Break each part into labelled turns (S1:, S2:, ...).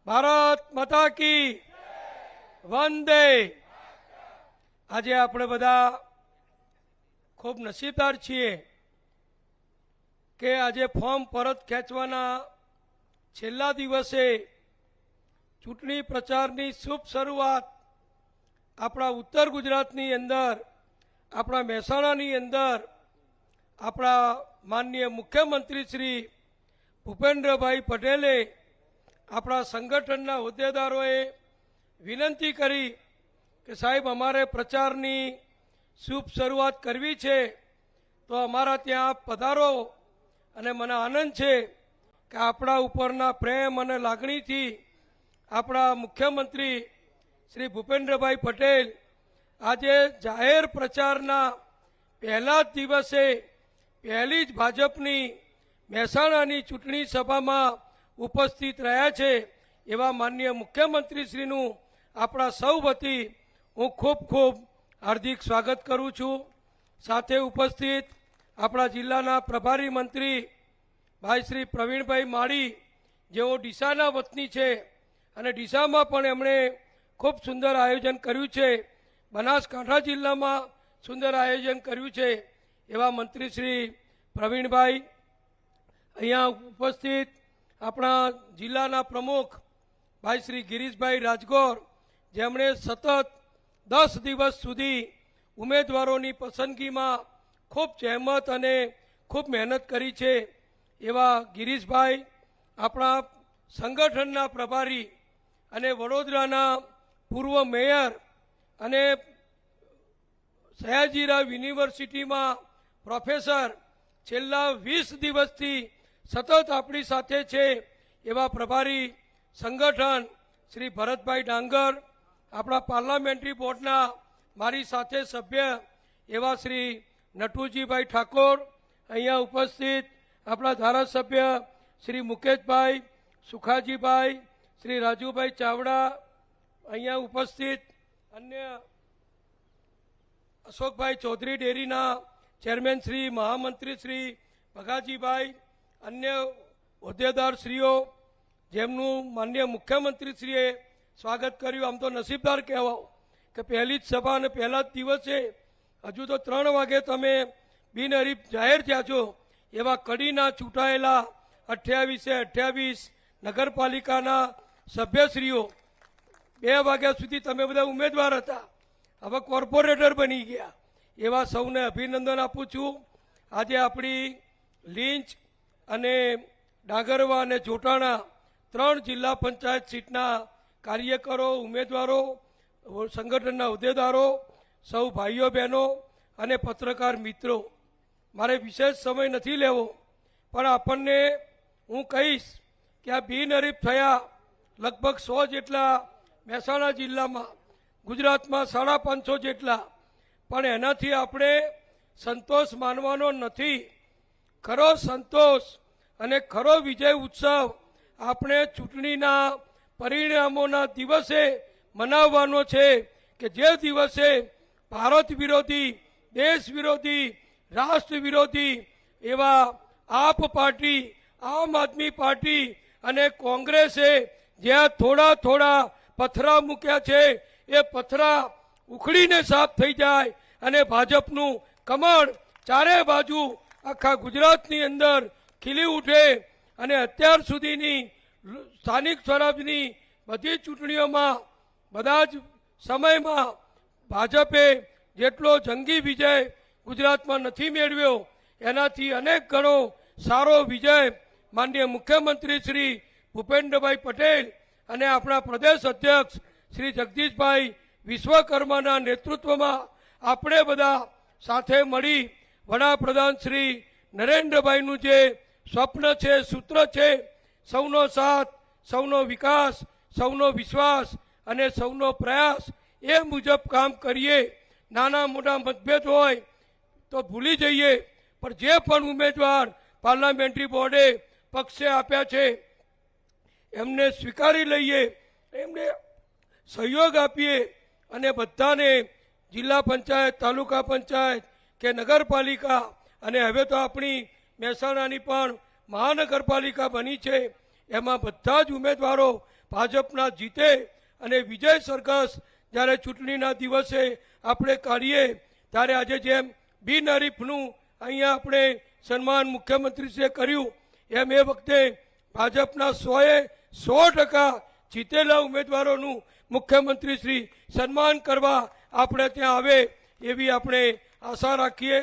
S1: ભારત માતા કી વંદે। આજે આપણે બધા ખૂબ નસીબદાર છીએ કે આજે ફોર્મ પરત ખેંચવાના છેલ્લા દિવસે ચૂંટણી પ્રચારની શુભ શરૂઆત આપણા ઉત્તર ગુજરાતની અંદર, આપણા મહેસાણાની અંદર આપણા માનનીય મુખ્યમંત્રી શ્રી ભૂપેન્દ્રભાઈ પટેલે આપણા સંગઠનના હોદ્દેદારોએ વિનંતી કરી કે સાહેબ અમારે પ્રચારની શુભ શરૂઆત કરવી છે તો અમારા ત્યાં પધારો। અને મને આનંદ છે કે આપણા ઉપરના પ્રેમ અને લાગણીથી આપણા મુખ્યમંત્રી શ્રી ભૂપેન્દ્રભાઈ પટેલ આજે જાહેર પ્રચારના પહેલા જ દિવસે પહેલી જ ભાજપની મહેસાણાની ચૂંટણી સભામાં ઉપસ્થિત રહ્યા છે। એવા માનનીય મુખ્યમંત્રીશ્રીનું આપણા સૌ વતી હું ખૂબ ખૂબ હાર્દિક સ્વાગત કરું છું। સાથે ઉપસ્થિત આપણા જિલ્લાના પ્રભારી મંત્રી ભાઈ શ્રી પ્રવીણભાઈ માળી, જેઓ ડીસાના વતની છે અને ડીસામાં પણ એમણે ખૂબ સુંદર આયોજન કર્યું છે, બનાસકાંઠા જિલ્લામાં સુંદર આયોજન કર્યું છે। એવા મંત્રી શ્રી પ્રવીણભાઈ, અહીંયા ઉપસ્થિત આપણા જિલ્લાના પ્રમુખ ભાઈ શ્રી ગિરીશભાઈ રાજગોર, જેમણે સતત 10 દિવસ સુધી ઉમેદવારોની પસંદગીમાં ખૂબ જહેમત અને ખૂબ મહેનત કરી છે। એવા ગિરીશભાઈ આપણા સંગઠનના પ્રભારી અને વડોદરાના પૂર્વ મેયર અને સયાજીરાવ યુનિવર્સિટીમાં પ્રોફેસર, છેલ્લા 20 દિવસથી સતત આપણી સાથે છે। એવા પ્રભારી સંગઠન શ્રી ભરતભાઈ ડાંગર, આપણા પાર્લામેન્ટરી બોર્ડના મારી સાથે સભ્ય એવા શ્રી નટુજીભાઈ ઠાકોર, અહીંયા ઉપસ્થિત આપણા ધારાસભ્ય શ્રી મુકેશભાઈ, સુખાજીભાઈ, શ્રી રાજુભાઈ ચાવડા, અહીંયા ઉપસ્થિત અન્ય અશોકભાઈ ચૌધરી ડેરીના ચેરમેન શ્રી, મહામંત્રી શ્રી ભગાજીભાઈ, અન્ય હોદ્દેદારશ્રીઓ, જેમનું માનનીય મુખ્યમંત્રીશ્રીએ સ્વાગત કર્યું। આમ તો નસીબદાર કહેવાઓ કે પહેલી જ સભા અને પહેલા જ દિવસે હજુ તો 3 વાગે તમે બિનહરીફ જાહેર થયા છો। એવા કડીના ચૂંટાયેલા 28 નગરપાલિકાના સભ્યશ્રીઓ, 2 વાગ્યા સુધી તમે બધા ઉમેદવાર હતા, હવે કોર્પોરેટર બની ગયા। એવા સૌને અભિનંદન આપું છું। આજે આપણી લીંચ અને ડાંગરવા અને જોટાણા 3 જિલ્લા પંચાયત સીટના કાર્યકરો, ઉમેદવારો, સંગઠનના હોદ્દેદારો, સૌ ભાઈઓ બહેનો અને પત્રકાર મિત્રો, મારે વિશેષ સમય નથી લેવો, પણ આપણને હું કહીશ કે આ બિનહરીફ થયા લગભગ 100 જેટલા મહેસાણા જિલ્લામાં, ગુજરાતમાં 550 જેટલા, પણ એનાથી આપણે સંતોષ માનવાનો નથી। ખરો સંતોષ અને ખરો વિજય ઉત્સવ આપણે ચૂંટણીના પરિણામોના દિવસે મનાવવાનો છે કે જે દિવસે ભારત વિરોધી, દેશ વિરોધી, રાષ્ટ્ર વિરોધી એવા આપ પાર્ટી, આમ આદમી પાર્ટી અને કોંગ્રેસે જ્યાં થોડા થોડા પથરા મૂક્યા છે એ પથરા ઉખડીને સાફ થઈ જાય અને ભાજપનું કમળ ચારે બાજુ આખા ગુજરાતની અંદર ખીલી ઉઠે અને અત્યાર સુધીની સ્થાનિક સ્વરાજની બધી ચૂંટણીઓમાં, બધા જ સમયમાં ભાજપે જેટલો જંગી વિજય ગુજરાતમાં નથી મેળવ્યો, એનાથી અનેક ગણો સારો વિજય માનનીય મુખ્યમંત્રી શ્રી ભૂપેન્દ્રભાઈ પટેલ અને આપણા પ્રદેશ અધ્યક્ષ શ્રી જગદીશભાઈ વિશ્વકર્માના નેતૃત્વમાં આપણે બધા સાથે મળી વડાપ્રધાન શ્રી નરેન્દ્રભાઈનું જે સ્વપ્ન છે, સૂત્ર છે, સૌનો સાથ, સૌનો વિકાસ, સૌનો વિશ્વાસ અને સૌનો પ્રયાસ, એ મુજબ કામ કરીએ। નાના મોટા મતભેદ હોય તો ભૂલી જઈએ, પણ જે પણ ઉમેદવાર પાર્લામેન્ટરી બોર્ડે પક્ષે આપ્યા છે એમને સ્વીકારી લઈએ, એમને સહયોગ આપીએ અને બધાને જિલ્લા પંચાયત, તાલુકા પંચાયત કે નગરપાલિકા અને હવે તો આપણી મહેસાણાની પણ મહાનગરપાલિકા બની છે, એમાં બધા જ ઉમેદવારો ભાજપના જીતે અને વિજય સરઘસ જ્યારે ચૂંટણીના દિવસે આપણે કાઢીએ ત્યારે આજે જેમ બિનહરીફનું અહીંયા આપણે સન્માન મુખ્યમંત્રીશ્રીએ કર્યું એમ એ વખતે ભાજપના 100% જીતેલા ઉમેદવારોનું મુખ્યમંત્રીશ્રી સન્માન કરવા આપણે ત્યાં આવે એવી આપણે આશા રાખીએ.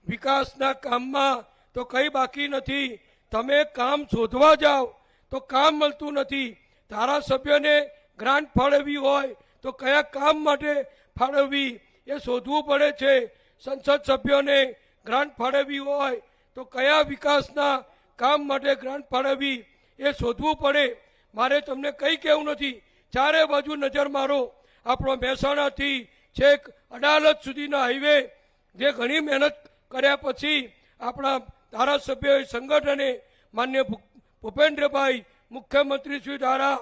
S1: વિકાસના કામમાં તો કંઈ બાકી નથી. તમે કામ શોધવા જાઓ તો કામ મળતું નથી. ધારાસભ્યને ગ્રાન્ટ ફાળવવી હોય તો કયા કામ માટે ફાળવવી એ શોધવું પડે છે. સંસદ સભ્યોને ગ્રાન્ટ ફાળવવી હોય તો કયા વિકાસના કામ માટે ગ્રાન્ટ ફાળવવી એ શોધવું પડે. મારે તમને કંઈ કહેવું નથી. ચારે બાજુ નજર મારો. આપણો મહેસાણાથી છેક અડાલજ સુધીના હાઈવે જે ઘણી મહેનત કર્યા પછી આપણા ધારાસભ્ય સંગઠને માન્ય ભૂપેન્દ્રભાઈ મુખ્યમંત્રીશ્રી દ્વારા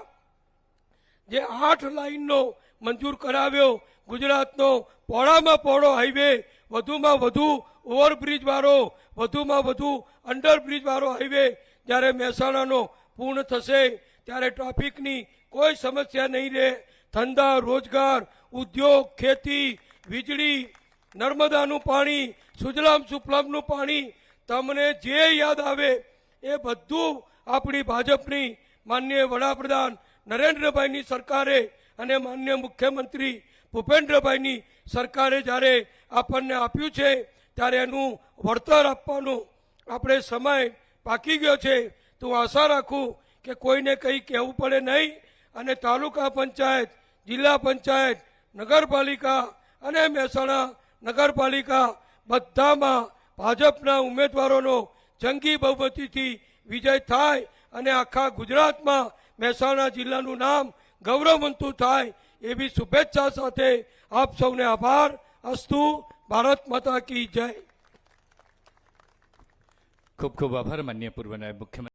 S1: જે 8 લાઇનનો મંજૂર કરાવ્યો, ગુજરાતનો પહોળામાં પહોળો હાઈવે, વધુમાં વધુ ઓવરબ્રિજ વાળો, વધુમાં વધુ અંડરબ્રિજ વાળો હાઈવે જ્યારે મહેસાણાનો પૂર્ણ થશે ત્યારે ટ્રાફિકની કોઈ સમસ્યા નહીં રહે. ધંધા, રોજગાર, ઉદ્યોગ, ખેતી, વીજળી, નર્મદાનું પાણી, સુજલામ સુફલામનું પાણી, તમને જે યાદ આવે એ બધું આપણી ભાજપની માનનીય વડાપ્રધાન નરેન્દ્રભાઈની સરકારે અને માનનીય મુખ્યમંત્રી ભૂપેન્દ્રભાઈની સરકારે જ્યારે આપણને આપ્યું છે ત્યારે એનું વળતર આપવાનો આપણે સમય પાકી ગયો છે. તો હું આશા રાખું કે કોઈને કંઈ કહેવું પડે નહીં અને તાલુકા પંચાયત, જિલ્લા પંચાયત, નગરપાલિકા અને મહેસાણા નગરપાલિકા બધામાં ભાજપના ઉમેદવારોનો જંગી બહુમતીથી વિજય થાય અને આખા ગુજરાતમાં મહેસાણા જિલ્લાનું નામ ગૌરવવંતું થાય એવી શુભેચ્છા સાથે આપ સૌને આભાર. અસ્તુ. ભારત માતા કી જય.
S2: ખૂબ ખૂબ આભાર માનનીય પૂર્વ નાયબ મુખ્યમંત્રી.